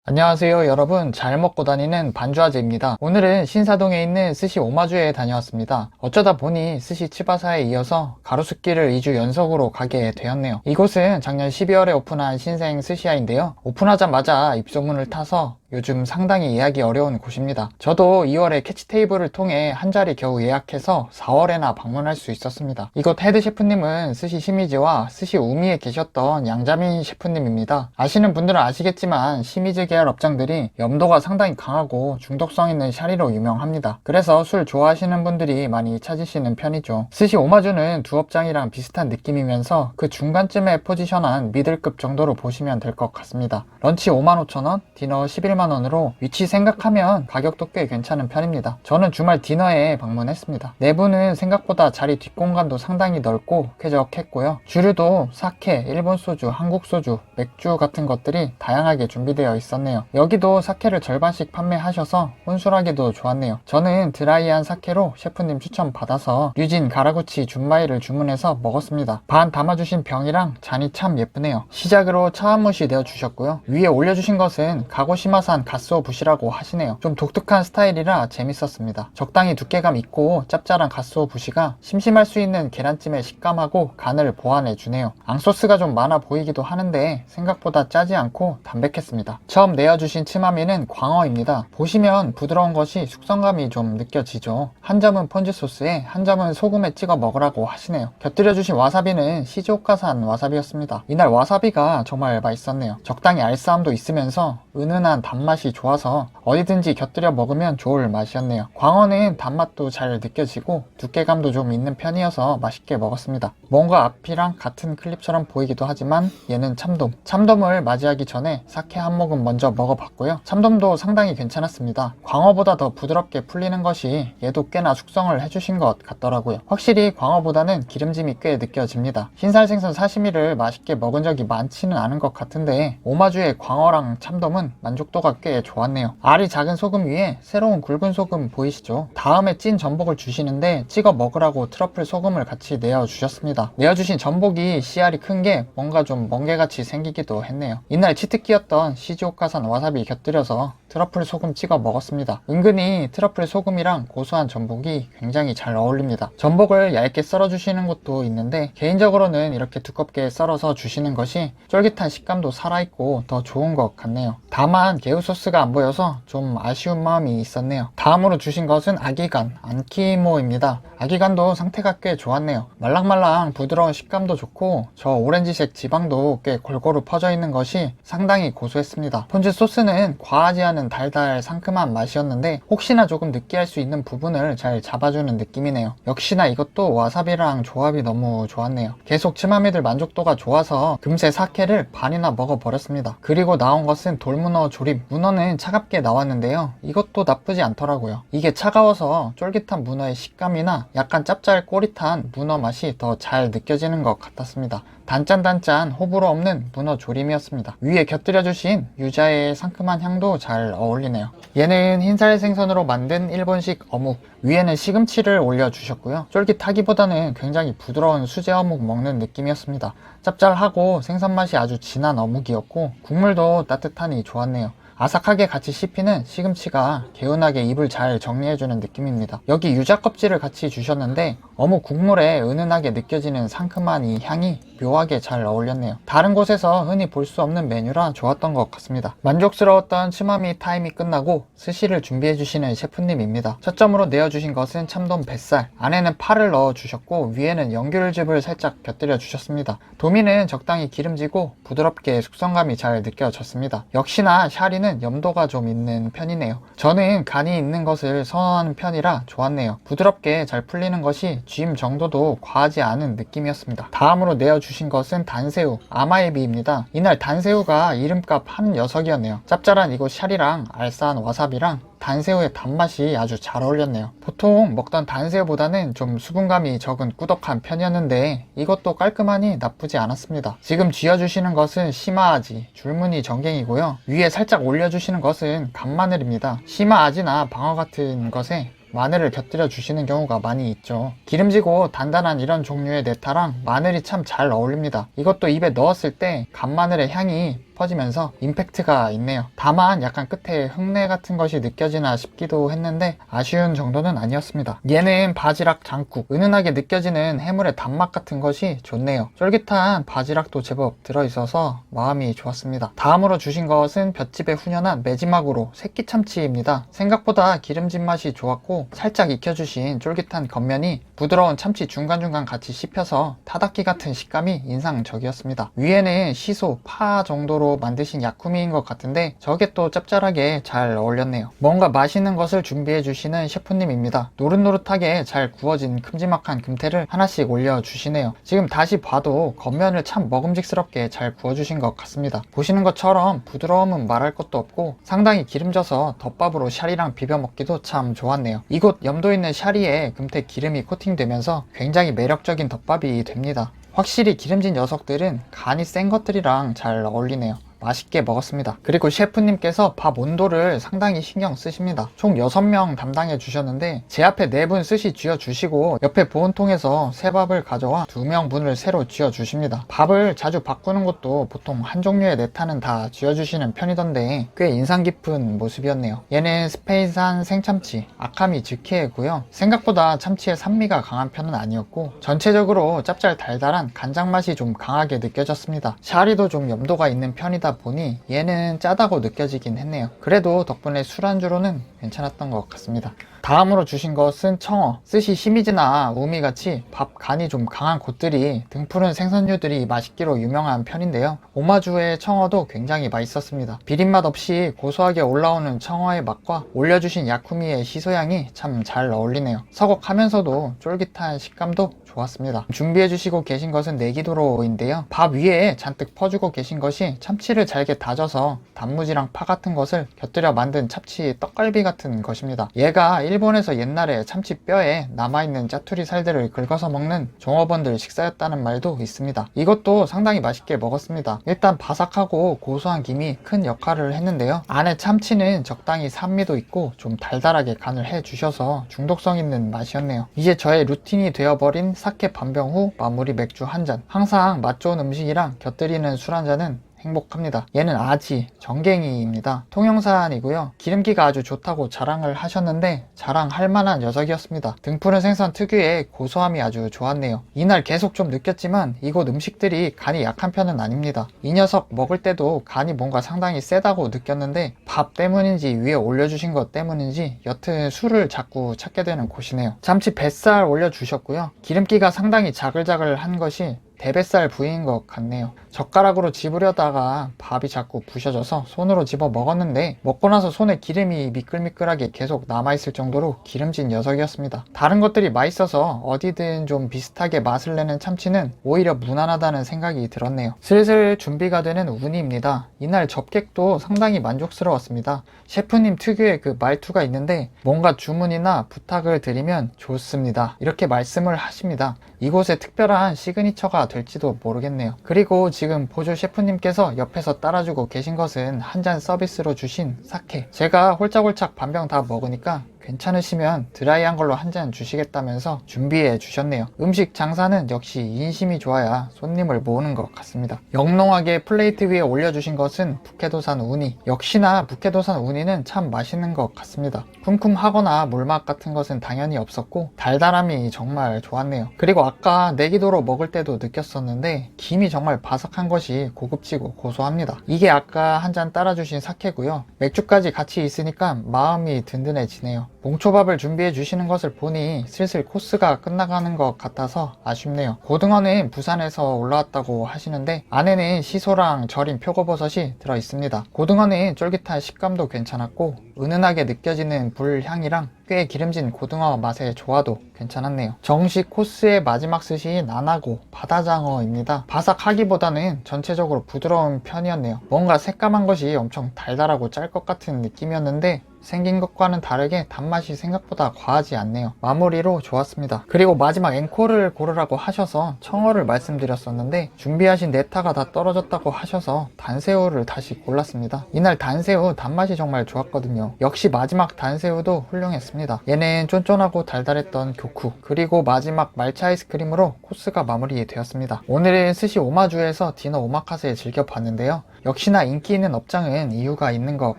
안녕하세요 여러분, 잘 먹고 다니는 반주아재입니다. 오늘은 신사동에 있는 스시 오마주에 다녀왔습니다. 어쩌다 보니 스시 치바사에 이어서 가로수길을 2주 연속으로 가게 되었네요. 이곳은 작년 12월에 오픈한 신생 스시야인데요, 오픈하자마자 입소문을 타서 요즘 상당히 예약이 어려운 곳입니다. 저도 2월에 캐치테이블을 통해 한 자리 겨우 예약해서 4월에나 방문할 수 있었습니다. 이곳 헤드 셰프님은 스시 시미즈와 스시 우미에 계셨던 양자민 셰프님입니다. 아시는 분들은 아시겠지만 시미즈 계열 업장들이 염도가 상당히 강하고 중독성 있는 샤리로 유명합니다. 그래서 술 좋아하시는 분들이 많이 찾으시는 편이죠. 스시 오마주는 두 업장이랑 비슷한 느낌이면서 그 중간쯤에 포지션한 미들급 정도로 보시면 될 것 같습니다. 런치 55,000원, 디너 11만원으로 위치 생각하면 가격도 꽤 괜찮은 편입니다. 저는 주말 디너에 방문했습니다. 내부는 생각보다 자리 뒷공간도 상당히 넓고 쾌적했고요. 주류도 사케, 일본 소주, 한국 소주, 맥주 같은 것들이 다양하게 준비되어 있었네요. 여기도 사케를 절반씩 판매하셔서 혼술하기도 좋았네요. 저는 드라이한 사케로 셰프님 추천 받아서 류진 가라구치 준마이를 주문해서 먹었습니다. 반 담아주신 병이랑 잔이 참 예쁘네요. 시작으로 차와무시 내어주셨고요. 위에 올려주신 것은 가고시마산 가스오 부시라고 하시네요. 좀 독특한 스타일이라 재밌었습니다. 적당히 두께감 있고 짭짤한 가스오 부시가 심심할 수 있는 계란찜의 식감하고 간을 보완해주네요. 앙소스가 좀 많아 보이기도 하는데 생각보다 짜지 않고 담백했습니다. 처음 내어주신 츠마미는 광어입니다. 보시면 부드러운 것이 숙성감이 좀 느껴지죠. 한 점은 폰즈 소스에 한 점은 소금에 찍어 먹으라고 하시네요. 곁들여주신 와사비는 시즈오카산 와사비였습니다. 이날 와사비가 정말 맛있었네요. 적당히 알싸함도 있으면서 은은한 단맛이 좋아서 어디든지 곁들여 먹으면 좋을 맛이었네요. 광어는 단맛도 잘 느껴지고 두께감도 좀 있는 편이어서 맛있게 먹었습니다. 뭔가 앞이랑 같은 클립처럼 보이기도 하지만 얘는 참돔. 참돔을 맞이하기 전에 사케 한 모금 먼저 먹어봤고요. 참돔도 상당히 괜찮았습니다. 광어보다 더 부드럽게 풀리는 것이 얘도 꽤나 숙성을 해주신 것 같더라고요. 확실히 광어보다는 기름짐이 꽤 느껴집니다. 흰살 생선 사시미를 맛있게 먹은 적이 많지는 않은 것 같은데 오마주의 광어랑 참돔은 만족도가 꽤 좋았네요. 알이 작은 소금 위에 새로운 굵은 소금 보이시죠? 다음에 찐 전복을 주시는데 찍어 먹으라고 트러플 소금을 같이 내어주셨습니다. 내어주신 전복이 씨알이 큰 게 뭔가 좀 멍게같이 생기기도 했네요. 이날 치트키였던 시즈오카산 와사비 곁들여서 트러플 소금 찍어 먹었습니다. 은근히 트러플 소금이랑 고소한 전복이 굉장히 잘 어울립니다. 전복을 얇게 썰어 주시는 것도 있는데 개인적으로는 이렇게 두껍게 썰어서 주시는 것이 쫄깃한 식감도 살아있고 더 좋은 것 같네요. 다만 개우 소스가 안 보여서 좀 아쉬운 마음이 있었네요. 다음으로 주신 것은 아기간 안키모입니다. 아기간도 상태가 꽤 좋았네요. 말랑말랑 부드러운 식감도 좋고 저 오렌지색 지방도 꽤 골고루 퍼져 있는 것이 상당히 고소했습니다. 폰즈 소스는 과하지 않은 달달 상큼한 맛이었는데 혹시나 조금 느끼할 수 있는 부분을 잘 잡아주는 느낌이네요. 역시나 이것도 와사비랑 조합이 너무 좋았네요. 계속 츠마미들 만족도가 좋아서 금세 사케를 반이나 먹어버렸습니다. 그리고 나온 것은 돌문어 조림. 문어는 차갑게 나왔는데요, 이것도 나쁘지 않더라고요. 이게 차가워서 쫄깃한 문어의 식감이나 약간 짭짤꼬릿한 문어 맛이 더 잘 느껴지는 것 같았습니다. 단짠단짠 호불호 없는 문어 조림이었습니다. 위에 곁들여주신 유자의 상큼한 향도 잘 어울리네요. 얘는 흰살 생선으로 만든 일본식 어묵, 위에는 시금치를 올려주셨고요. 쫄깃하기보다는 굉장히 부드러운 수제 어묵 먹는 느낌이었습니다. 짭짤하고 생선 맛이 아주 진한 어묵이었고 국물도 따뜻하니 좋았네요. 아삭하게 같이 씹히는 시금치가 개운하게 입을 잘 정리해주는 느낌입니다. 여기 유자 껍질을 같이 주셨는데 어묵 국물에 은은하게 느껴지는 상큼한 이 향이 묘하게 잘 어울렸네요. 다른 곳에서 흔히 볼 수 없는 메뉴라 좋았던 것 같습니다. 만족스러웠던 츠마미 타임이 끝나고 스시를 준비해 주시는 셰프님입니다. 첫 점으로 내어주신 것은 참돔 뱃살, 안에는 파를 넣어 주셨고 위에는 연귤즙을 살짝 곁들여 주셨습니다. 도미는 적당히 기름지고 부드럽게 숙성감이 잘 느껴졌습니다. 역시나 샤리는 염도가 좀 있는 편이네요. 저는 간이 있는 것을 선호하는 편이라 좋았네요. 부드럽게 잘 풀리는 것이 쥐임 정도도 과하지 않은 느낌이었습니다. 다음으로 내어주신 것은 단새우, 아마에비입니다. 이날 단새우가 이름값 한 녀석이었네요. 짭짤한 이곳 샤리랑 알싸한 와사비랑 단새우의 단맛이 아주 잘 어울렸네요. 보통 먹던 단새우보다는 좀 수분감이 적은 꾸덕한 편이었는데 이것도 깔끔하니 나쁘지 않았습니다. 지금 쥐어주시는 것은 시마아지, 줄무늬 전갱이고요. 위에 살짝 올려주시는 것은 간마늘입니다. 시마아지나 방어 같은 것에 마늘을 곁들여 주시는 경우가 많이 있죠. 기름지고 단단한 이런 종류의 네타랑 마늘이 참 잘 어울립니다. 이것도 입에 넣었을 때 간마늘의 향이 퍼지면서 임팩트가 있네요. 다만 약간 끝에 흙내 같은 것이 느껴지나 싶기도 했는데 아쉬운 정도는 아니었습니다. 얘는 바지락 장국, 은은하게 느껴지는 해물의 단맛 같은 것이 좋네요. 쫄깃한 바지락도 제법 들어있어서 마음이 좋았습니다. 다음으로 주신 것은 볏집의 훈연한 매지막으로 새끼 참치입니다. 생각보다 기름진 맛이 좋았고 살짝 익혀주신 쫄깃한 겉면이 부드러운 참치 중간중간 같이 씹혀서 타닥기 같은 식감이 인상적이었습니다. 위에는 시소, 파 정도로 만드신 약쿠미인 것 같은데 저게 또 짭짤하게 잘 어울렸네요. 뭔가 맛있는 것을 준비해 주시는 셰프님입니다. 노릇노릇하게 잘 구워진 큼지막한 금태를 하나씩 올려주시네요. 지금 다시 봐도 겉면을 참 먹음직스럽게 잘 구워주신 것 같습니다. 보시는 것처럼 부드러움은 말할 것도 없고 상당히 기름져서 덮밥으로 샤리랑 비벼 먹기도 참 좋았네요. 이곳 염도 있는 샤리에 금태 기름이 코팅되면서 굉장히 매력적인 덮밥이 됩니다. 확실히 기름진 녀석들은 간이 센 것들이랑 잘 어울리네요. 맛있게 먹었습니다. 그리고 셰프님께서 밥 온도를 상당히 신경 쓰십니다. 총 6명 담당해 주셨는데 제 앞에 4분 스시 쥐어 주시고 옆에 보온통에서 새 밥을 가져와 2명 분을 새로 쥐어 주십니다. 밥을 자주 바꾸는 것도 보통 한 종류의 4탄은 다 쥐어 주시는 편이던데 꽤 인상 깊은 모습이었네요. 얘는 스페인산 생참치 아카미 즈케고요. 생각보다 참치의 산미가 강한 편은 아니었고 전체적으로 짭짤 달달한 간장 맛이 좀 강하게 느껴졌습니다. 샤리도 좀 염도가 있는 편이다 보니 얘는 짜다고 느껴지긴 했네요. 그래도 덕분에 술안주로는 괜찮았던 것 같습니다. 다음으로 주신 것은 청어, 스시 시미즈나 우미같이 밥 간이 좀 강한 곳들이 등푸른 생선류들이 맛있기로 유명한 편인데요. 오마주의 청어도 굉장히 맛있었습니다. 비린맛 없이 고소하게 올라오는 청어의 맛과 올려주신 야쿠미의 시소향이 참 잘 어울리네요. 서걱하면서도 쫄깃한 식감도 좋았습니다. 준비해 주시고 계신 것은 네기도로인데요. 밥 위에 잔뜩 퍼주고 계신 것이 참치를 잘게 다져서 단무지랑 파 같은 것을 곁들여 만든 참치 떡갈비 같은 것입니다. 얘가 일본에서 옛날에 참치 뼈에 남아있는 짜투리 살들을 긁어서 먹는 종업원들 식사였다는 말도 있습니다. 이것도 상당히 맛있게 먹었습니다. 일단 바삭하고 고소한 김이 큰 역할을 했는데요. 안에 참치는 적당히 산미도 있고 좀 달달하게 간을 해주셔서 중독성 있는 맛이었네요. 이제 저의 루틴이 되어버린 사케 반병 후 마무리 맥주 한 잔. 항상 맛 좋은 음식이랑 곁들이는 술 한 잔은 행복합니다. 얘는 아지 정갱이입니다. 통영산이고요. 기름기가 아주 좋다고 자랑을 하셨는데 자랑할 만한 녀석이었습니다. 등푸른 생선 특유의 고소함이 아주 좋았네요. 이날 계속 좀 느꼈지만 이곳 음식들이 간이 약한 편은 아닙니다. 이 녀석 먹을 때도 간이 뭔가 상당히 세다고 느꼈는데 밥 때문인지 위에 올려주신 것 때문인지 여튼 술을 자꾸 찾게 되는 곳이네요. 참치 뱃살 올려주셨고요. 기름기가 상당히 자글자글한 것이 대뱃살 부위인 것 같네요. 젓가락으로 집으려다가 밥이 자꾸 부셔져서 손으로 집어 먹었는데 먹고 나서 손에 기름이 미끌미끌하게 계속 남아있을 정도로 기름진 녀석이었습니다. 다른 것들이 맛있어서 어디든 좀 비슷하게 맛을 내는 참치는 오히려 무난하다는 생각이 들었네요. 슬슬 준비가 되는 우니입니다. 이날 접객도 상당히 만족스러웠습니다. 셰프님 특유의 그 말투가 있는데 뭔가 주문이나 부탁을 드리면 좋습니다. 이렇게 말씀을 하십니다. 이곳에 특별한 시그니처가 될지도 모르겠네요. 그리고 지금 보조 셰프님께서 옆에서 따라주고 계신 것은 한 잔 서비스로 주신 사케. 제가 홀짝홀짝 반병 다 먹으니까 괜찮으시면 드라이한 걸로 한 잔 주시겠다면서 준비해 주셨네요. 음식 장사는 역시 인심이 좋아야 손님을 모으는 것 같습니다. 영롱하게 플레이트 위에 올려주신 것은 북해도산 우니. 역시나 북해도산 우니는 참 맛있는 것 같습니다. 쿰쿰하거나 물맛 같은 것은 당연히 없었고 달달함이 정말 좋았네요. 그리고 아까 내기도로 먹을 때도 느꼈었는데 김이 정말 바삭한 것이 고급지고 고소합니다. 이게 아까 한 잔 따라주신 사케고요. 맥주까지 같이 있으니까 마음이 든든해지네요. 몽초밥을 준비해 주시는 것을 보니 슬슬 코스가 끝나가는 것 같아서 아쉽네요. 고등어는 부산에서 올라왔다고 하시는데 안에는 시소랑 절인 표고버섯이 들어있습니다. 고등어는 쫄깃한 식감도 괜찮았고 은은하게 느껴지는 불향이랑 꽤 기름진 고등어 맛의 조화도 괜찮았네요. 정식 코스의 마지막 스시 나나고 바다장어입니다. 바삭하기보다는 전체적으로 부드러운 편이었네요. 뭔가 새까만 것이 엄청 달달하고 짤 것 같은 느낌이었는데 생긴 것과는 다르게 단맛이 생각보다 과하지 않네요. 마무리로 좋았습니다. 그리고 마지막 앵콜을 고르라고 하셔서 청어를 말씀드렸었는데 준비하신 네타가 다 떨어졌다고 하셔서 단새우를 다시 골랐습니다. 이날 단새우 단맛이 정말 좋았거든요. 역시 마지막 단새우도 훌륭했습니다. 얘는 쫀쫀하고 달달했던 교쿠 그리고 마지막 말차 아이스크림으로 코스가 마무리되었습니다. 오늘은 스시 오마주에서 디너 오마카세 즐겨봤는데요. 역시나 인기 있는 업장은 이유가 있는 것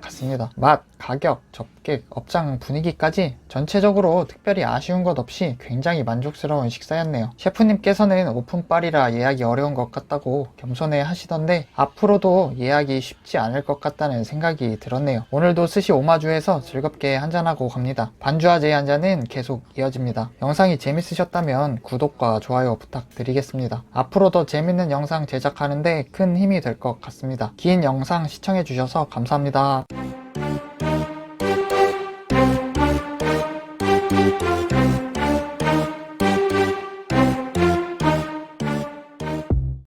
같습니다. 맛, 가격, 접객, 업장 분위기까지 전체적으로 특별히 아쉬운 것 없이 굉장히 만족스러운 식사였네요. 셰프님께서는 오픈빨이라 예약이 어려운 것 같다고 겸손해 하시던데 앞으로도 예약이 쉽지 않을 것 같다는 생각이 들었네요. 오늘도 스시 오마주에서 즐겁게 한잔하고 갑니다. 반주와 제 한잔은 계속 이어집니다. 영상이 재밌으셨다면 구독과 좋아요 부탁드리겠습니다. 앞으로 더 재밌는 영상 제작하는데 큰 힘이 될 것 같습니다. 긴 영상 시청해주셔서 감사합니다.